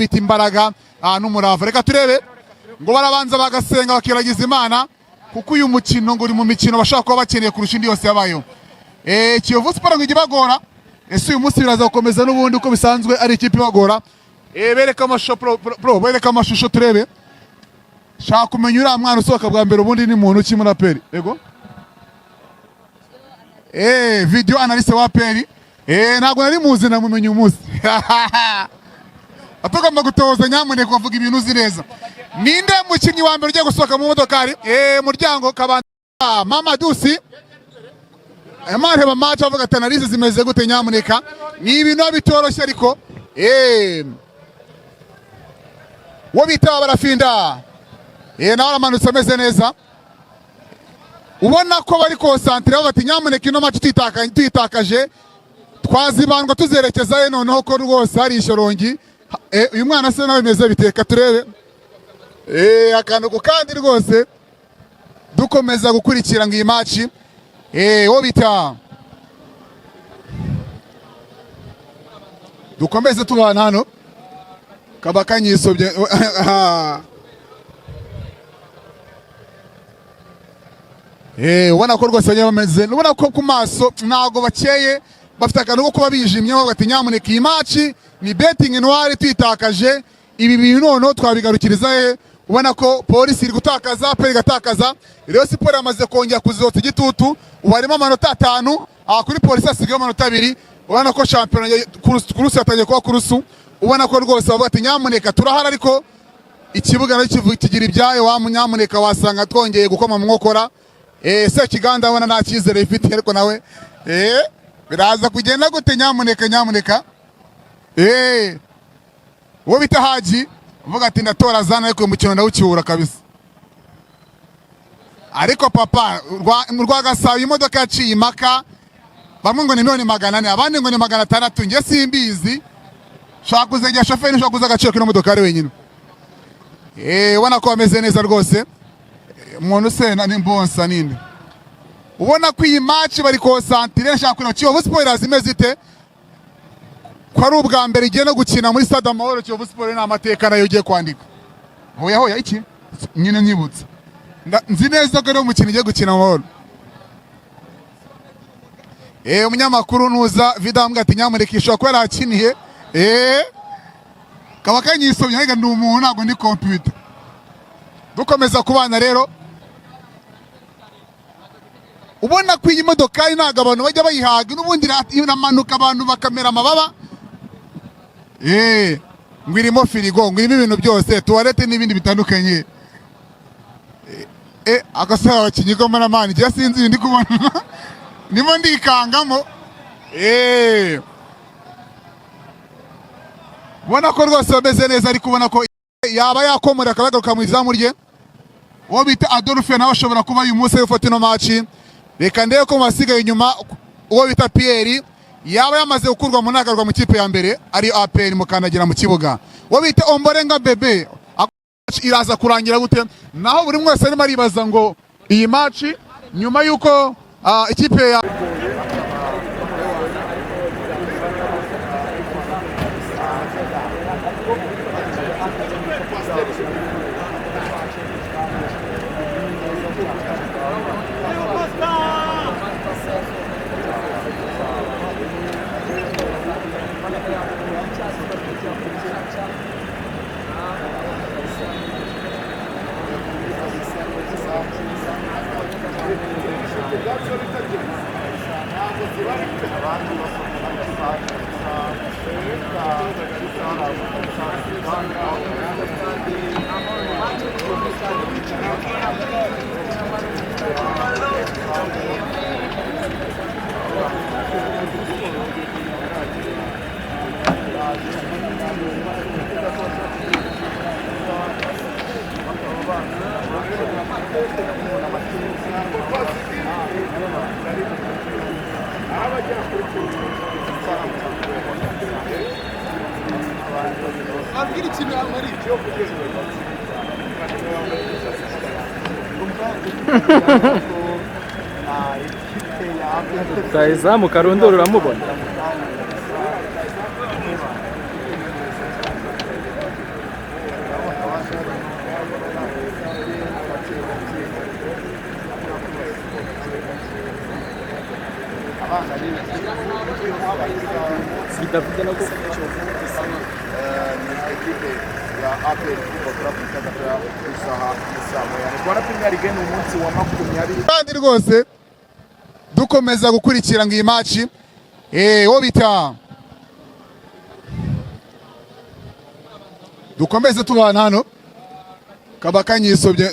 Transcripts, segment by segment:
bita imbaraga n'umurava. Reka turebe ngo barabanza bagasenga bakiragiza Imana kuko uyu mukino ngo uri mu mikino bashaka kuba bakeneye kurusha indi yose yabayo. Kiyovu Sport ngo igibagora, ese uyu munsi biraza gukomeza n'ubundi uko bisanzwe ari ikipe ibagora. Bereka amashusho pro bereka amashusho turebe. Shaka kumenya uriya mwana usohoka bwa mbere ubundi ni muntu ki muraperi. Yego. Video analyst wa peri. Ntabwo nari muzi namumenye umunsi. Atugomba gutoza nyamuneka kuvuga ibintu uzi neza. Ninde mukinnyi wa mbere ugiye gusohoka mu modokari? Muryango kabanda Mama Dusi. Amareba match avuga ati analyse zimeze gute nyamuneka. Ni ibintu bitoroshye ariko wo bita barafinda. Nawe aramanutse ameze neza. Ubona ko bari concentrate bati nyamuneka ino match tuyitakaje twazibandwa tuzerekeza noneho ko rwose hari ishorongi. Uyu mwana se nawe meze biteka turebe. Akantu kandi rwose dukomeza gukurikira ngo iyi match wo bita dukomeze tubana hano kabakanyisobye. Ubona ko rwose bameze, ubona ko ku maso ntago bakeye, bafite akantu ko kuba bijimye bagati nyamuneka iyi match ni betting noire tuyitakaje, ibi bintu noneho twabigarukiriza. Ubona ko polisi iri gutakaza, peri gatakaza, rero siporo yamaze kongera kuzota igitutu, ubarimo amanota 5, kuri polisi asigaye amanota 2. Ubona ko champion kurusu yatangiye kuba kurusu. Ubona ko rwose bavuga ati nyamuneka turahara ariko ikibuga nacyo kigira ibyayo, wa munyamuneka wasanga twongeye gukoma mu nkokora. Se kiganda abona nta cyizere ifite ariko nawe biraza kugenda gute nyamuneka. Wo bita Haji uvuga ati ndatora zana ariko umukino ndawucyura kabisa. Ariko papa rwagasaba imodoka yaciye imaka, bamwe ngo ni 400, abandi ngo ni 600, nge simbizi. Shaka kuzegera shoferi, shaka kuza agaciro kino modoka ari wenyine. Ubona ko ameze neza rwose. Umuntu se ni mbonsa ninde. Ubona ko iyi match bari concentrate shaka kuno Kiyovu Sport azimeze ite. Ko ari ubwa mbere igiye no gukina muri stade Amahoro. Kiyovu Sport na amateka nayo ugiye kwandika. Hoya iki nyine nyibutse. Nzi neza ko ari umukino ugiye gukina Amahoro. Umunyamakuru nuza vidambwa ati nyamurekisha ko yarakiniye. Kabakanyisobye nega ndi umuntu ntago ndi computer. Dukomeza kubana rero. Ubona ko iyi modoka inaga abantu bajya bayihaga n'ubundi iramanuka abantu bakamera amababa. Ngwirimo firigo, ngwirimo ibintu byose, toilette n'ibindi bitandukanye. Agasaba abakinnyi ko mana mani je sinzi ndi kubona. Nimo ndikangamo. Ubona ko rwose bameze neza ariko ubona ko yaba yakomora akabagaruka mu izamu rye. Wo bita Adolphe nawe ashobora kuba uyu munsi ufata ino match. Reka ndebe ko masigaye inyuma uwo bita Pierre yaba yamaze gukurwa mu nagarwa mu kipe ya mbere ari APR mukandagira mu kibuga. Wo bita Omborenga bebe iraza kurangira gute, naho buri mwese arimo aribaza ngo iyi match nyuma yuko ikipe ya Rutahizamu Karundura uramubona. bidafite no kandi rwose dukomeza gukurikira ngo iyi match wo bita dukomeze tubana hano kaba kanyisobye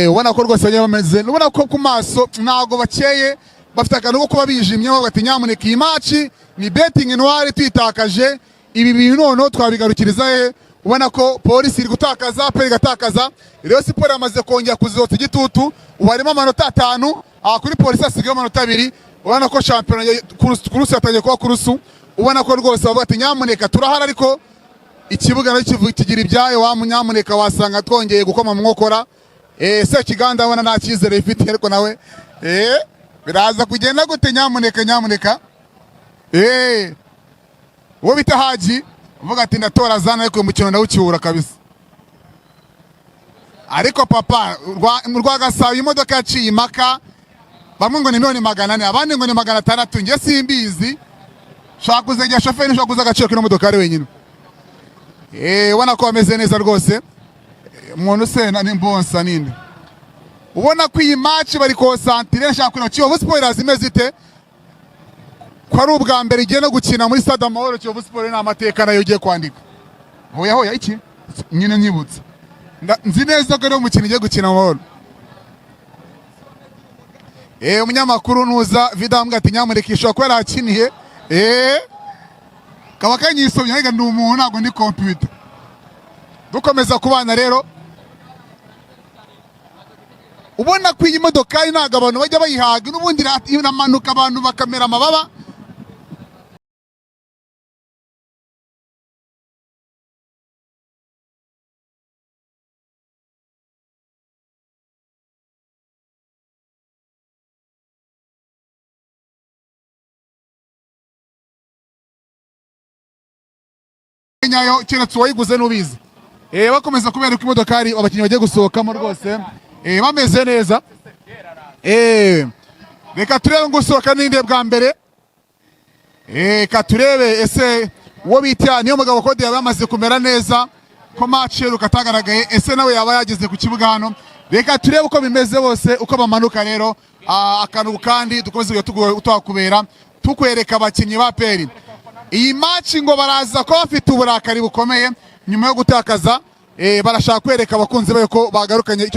ubona ko rwose bameze ubona ko ku maso ntago bakeye bafite akantu ko kuba bijimye bavuga ati nyamuneka iyi match ni betting noire twitakaje ibi bintu noneho twabigarukiriza ubona ko polisi iri gutakaza peri gatakaza rero siporo yamaze kongera kuzotsa igitutu ubarimo amanota 5 kuri polisi asigaye amanota 2 ubona ko champion kurusu yatangiye kuba kurusu ubona ko rwose bavuga ati nyamuneka turahara ariko ikibuga no kigira ibyayo wa munyamuneka wasanga twongeye gukoma mu nkokora se kiganda abona nta cyizere ifite ariko nawe biraza kugenda gute nyamuneka wo bita Haji uvuga ati ndatora zana ariko umukino ndawucyura kabisa ariko papa rwagasaba imodoka yaciye imaka bamwe ngo ni 400 abandi ngo ni 600 nge simbizi shaka kuzajya shoferi shaka kuza agaciro kino modoka ari wenyine ubona ko ameze neza rwose umuntu se ni mbonsa ninde ubona ko iyi match bari concentrate shaka kuno Kiyovu Sport imeze ite ko ari ubwa mbere igiye no gukina muri stade Amahoro Kiyovu Sport n'amateka nayo ugiye kwandika hoya iki nyine nyibutse nzi neza ko ari umukino ugiye gukina Amahoro umunyamakuru nuza vidambwa ati nyamuneka ishobora kuba yarakiniye kaba kanyisobye ariko ndi umuntu ntabwo ndi computer dukomeza kubana rero ubona ko iyi modoka ntago abantu bajya bayihaga n'ubundi iramanuka abantu bakamera amababa nyayo keretse uwayiguze n'ubizi bakomeza kubera ko imodoka ari abakinnyi bagiye gusohokamo rwose bameze neza reka turebe ngo usohoka n'inde bwa mbere reka turebe ese uwo bita niyo mugabo kode yaba yamaze kumera neza ko match rukatagaragaye ese nawe yaba yageze ku kibuga hano reka turebe uko bimeze bose uko bamanuka rero akantu kandi dukomeze twakubera tukwereka abakinnyi ba peri iyi match ngo baraza ko bafite uburakari bukomeye nyuma yo gutakaza barashaka kwereka abakunzi bayo ko bagarukanye